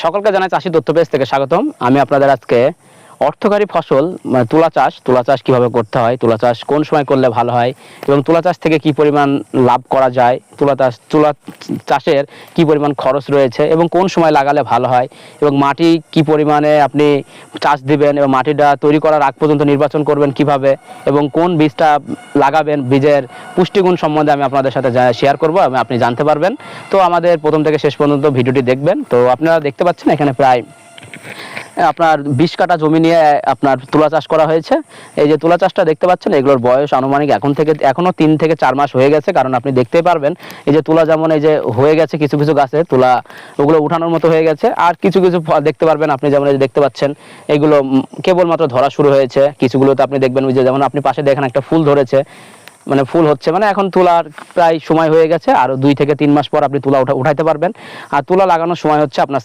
সকলকে জানাই চাষি তথ্য পেজ থেকে স্বাগতম। আমি আপনাদের আজকে অর্থকারী ফসল মানে তুলা চাষ কিভাবে করতে হয়, তুলা চাষ কোন সময় করলে ভালো হয় এবং তুলা চাষ থেকে কি পরিমাণ লাভ করা যায়, তুলা চাষের কি পরিমাণ খরচ রয়েছে এবং কোন সময় লাগালে ভালো হয় এবং মাটি কি পরিমাণে আপনি চাষ দিবেন এবং মাটিটা তৈরি করার আগ পর্যন্ত নির্বাচন করবেন কিভাবে এবং কোন বীজটা লাগাবেন, বীজের পুষ্টিগুণ সম্বন্ধে আমি আপনাদের সাথে শেয়ার করব এবং আপনি জানতে পারবেন। তো আমাদের প্রথম থেকে শেষ পর্যন্ত ভিডিওটি দেখবেন। তো আপনারা দেখতে পাচ্ছেন এখানে প্রায় আপনার 20 কাঠা জমি নিয়ে আপনার তুলা চাষ করা হয়েছে। এই যে তুলা চাষটা দেখতে পাচ্ছেন, এগুলোর বয়স আনুমানিক এখনো 3 থেকে 4 মাস হয়ে গেছে। কারণ আপনি দেখতেই পারবেন এই যে তুলা যেমন এই যে হয়ে গেছে, কিছু কিছু গাছে তুলা ওগুলো উঠানোর মতো হয়ে গেছে, আর কিছু কিছু দেখতে পারবেন আপনি যেমন এই যে দেখতে পাচ্ছেন এগুলো কেবলমাত্র ধরা শুরু হয়েছে। কিছুগুলোতে আপনি দেখবেন যে যেমন আপনি পাশে দেখেন একটা ফুল ধরেছে, মানে ফুল হচ্ছে, মানে এখন তুলার প্রায় সময় হয়ে গেছে, আরো 2 থেকে 3 মাস পর আপনি তুলা উঠাইতে পারবেন। আর তুলা লাগানোর সময় হচ্ছে আপনার